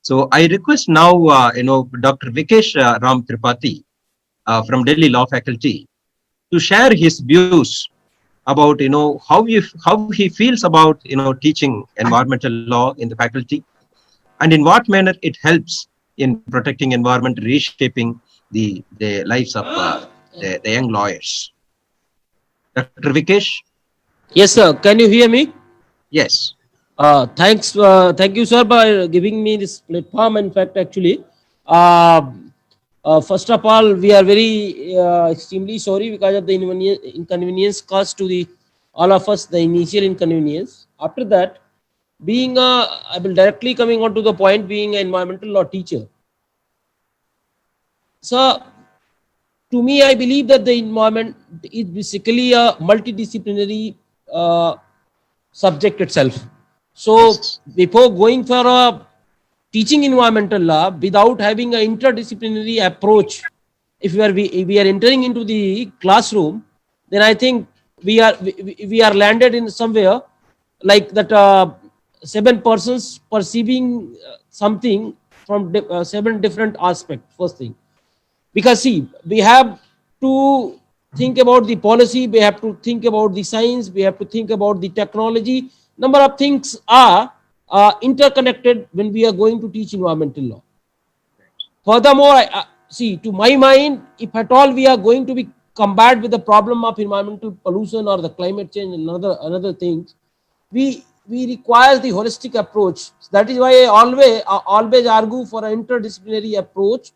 So I request now, Dr. Vikesh Ram Tripathi from Delhi Law Faculty to share his views about how he feels about teaching environmental law in the faculty, and in what manner it helps in protecting environment, reshaping the lives of the young lawyers. Dr. Vikesh? Yes, sir. Can you hear me? Yes. Thank you, sir, by giving me this platform. In fact, actually, uh, first of all, we are very extremely sorry because of the inconvenience caused to the all of us, the initial inconvenience. After that, I will directly coming on to the point, being an environmental law teacher. So, to me, I believe that the environment is basically a multidisciplinary uh, subject itself. So Yes. before going for a teaching environmental law without having an interdisciplinary approach, if we are entering into the classroom, then I think we are landed in somewhere like that, seven persons perceiving something from seven different aspects. First thing, because see, we have to think about the policy, we have to think about the science, we have to think about the technology. Number of things are interconnected when we are going to teach environmental law. Furthermore, see, to my mind, if at all we are going to be combat with the problem of environmental pollution or the climate change and another things, we require the holistic approach. That is why I always argue for an interdisciplinary approach,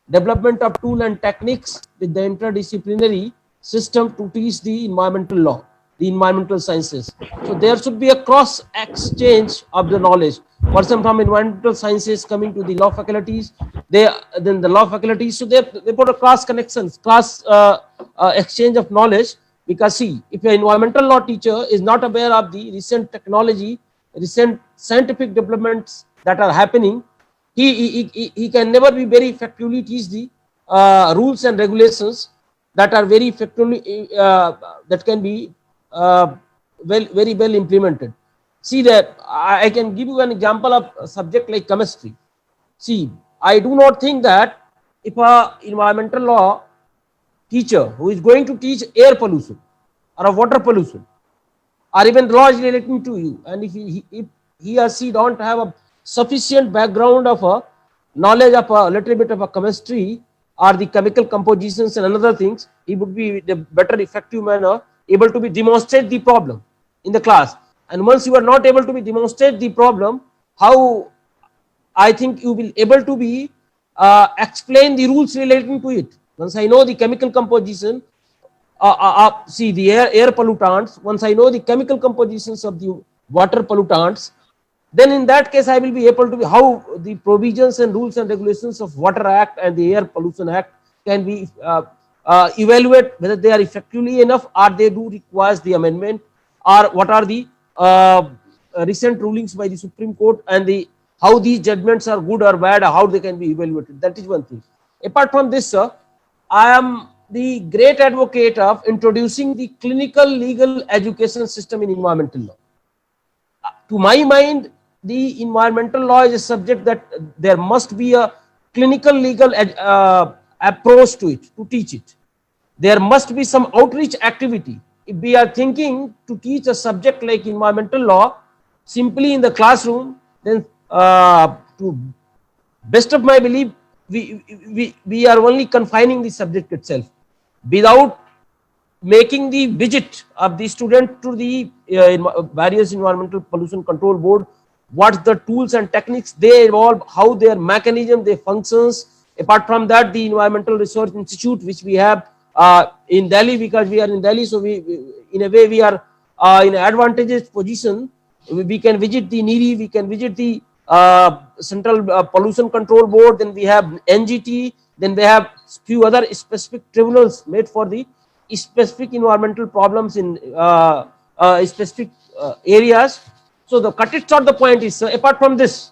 development of tool and techniques with the interdisciplinary system to teach the environmental law, the environmental sciences. So there should be a cross exchange of the knowledge. Person from environmental sciences coming to the law faculties, they then the law faculties. So they put a cross connections, cross exchange of knowledge. Because see, if an environmental law teacher is not aware of the recent technology, recent scientific developments that are happening, he can never be very effectively teach the rules and regulations that are very effectively that can be uh, very well implemented. See that I can give you an example of a subject like chemistry. See, I do not think that if a environmental law teacher who is going to teach air pollution or a water pollution or even laws relating to you, and if he or she don't have a sufficient background of a knowledge of a little bit of a chemistry or the chemical compositions and another things, he would be the better effective manner able to be demonstrate the problem in the class. And once you are not able to be demonstrate the problem, how I think you will able to be explain the rules relating to it. Once I know the chemical composition, see the air pollutants. Once I know the chemical compositions of the water pollutants, then in that case I will be able to be how the provisions and rules and regulations of Water Act and the Air Pollution Act can be evaluate whether they are effectively enough or they do requires the amendment, or what are the recent rulings by the Supreme Court and the how these judgments are good or bad, or how they can be evaluated. That is one thing. Apart from this, sir, I am the great advocate of introducing the clinical legal education system in environmental law. To my mind, the environmental law is a subject that there must be a clinical legal approach to it, to teach it. There must be some outreach activity. If we are thinking to teach a subject like environmental law simply in the classroom, then to best of my belief, we are only confining the subject itself without making the visit of the student to the various environmental pollution control board, what the tools and techniques they evolve, how their mechanism, their functions. Apart from that, the Environmental Research Institute, which we have in Delhi, because we are in Delhi, so we in a way we are in an advantageous position. We can visit the NEERI, we can visit the Central Pollution Control Board, then we have NGT, then they have few other specific tribunals made for the specific environmental problems in specific areas. So the cut it short, the point is, apart from this,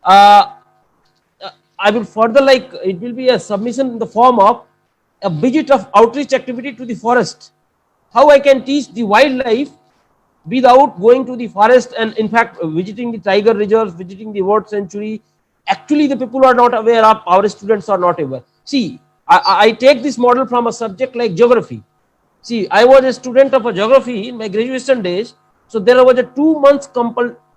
uh, I will further like it will be a submission in the form of a visit of outreach activity to the forest. How I can teach the wildlife without going to the forest, and in fact visiting the tiger reserves, visiting the bird sanctuary, actually the people are not aware of, our students are not aware. See, I take this model from a subject like geography. See, I was a student of a geography in my graduation days. So there was a 2 months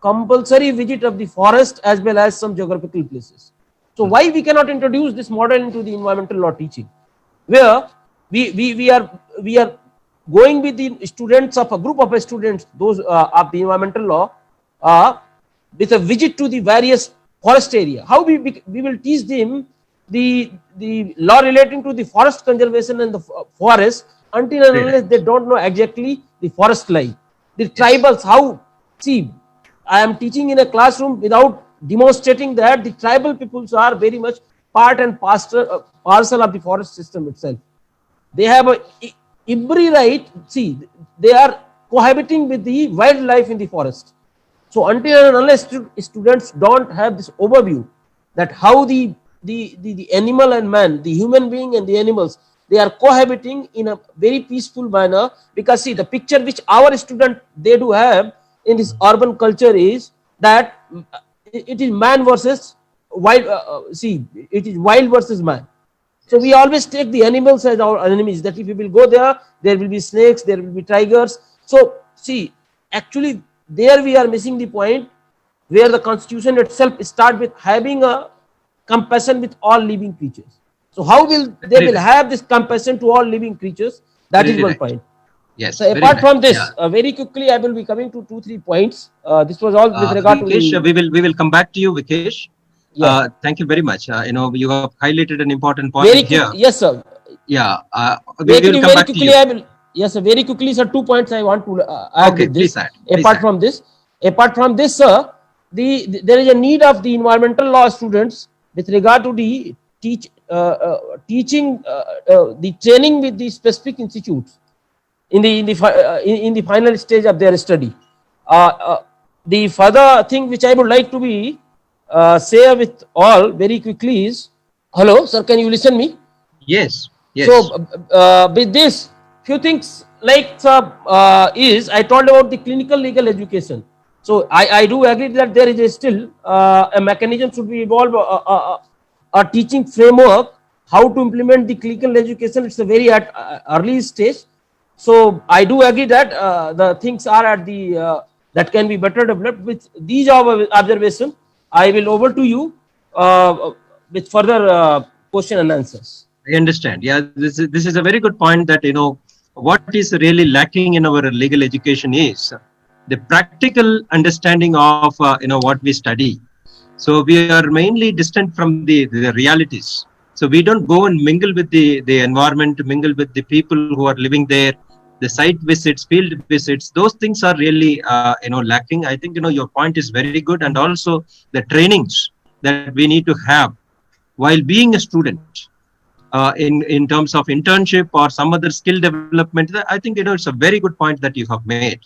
compulsory visit of the forest as well as some geographical places. So why we cannot introduce this model into the environmental law teaching, where we are going with the students of a group of students, those of the environmental law, with a visit to the various forest area. How we will teach them the law relating to the forest conservation and the forest until and Really? unless they don't know exactly the forest line. The Yes. tribals, how, see, I am teaching in a classroom without demonstrating that the tribal peoples are very much part and parcel of the forest system itself. They have every right. See, they are cohabiting with the wildlife in the forest. So until and unless students don't have this overview that how the animal and man, the human being and the animals, they are cohabiting in a very peaceful manner. Because see, the picture which our student they do have in this urban culture is that it is man versus wild. See, it is wild versus man. So we always take the animals as our enemies. That if we will go there, there will be snakes, there will be tigers. So see, actually, there we are missing the point where the constitution itself start with having a compassion with all living creatures. So how will they Very will right. have this compassion to all living creatures? That is Very one right. point. Yes, So very apart right. from Yeah. this, very quickly I will be coming to 2 3 points. This was all with regard to Vikesh, the, we will come back to you, Vikesh. yeah, Thank you very much. You have highlighted an important point very quick, here. yes sir. Yeah, we will come Very back to quickly, you. I will. Yes, sir. Very quickly, sir. 2 points I want to add Okay, with please this. add. Please add. Apart from this, sir, there is a need of the environmental law students with regard to the teaching, the training with the specific institutes in the final stage of their study. Uh, uh, the further thing which I would like to be say with all very quickly is, hello, sir. Can you listen me? Yes, So yes. with this, few things like is I told about the clinical legal education. So I do agree that there is still a mechanism should be evolved, a teaching framework how to implement the clinical education. It's a very at early stage. So I do agree that the things are at the that can be better developed. With these observation, I will over to you with further question and answers. I understand. Yeah, this is a very good point that what is really lacking in our legal education is the practical understanding of what we study. So we are mainly distant from the realities. So we don't go and mingle with the environment, mingle with the people who are living there. The site visits, field visits, those things are really lacking. I think your point is very good, and also the trainings that we need to have while being a student in terms of internship or some other skill development. I think it's a very good point that you have made.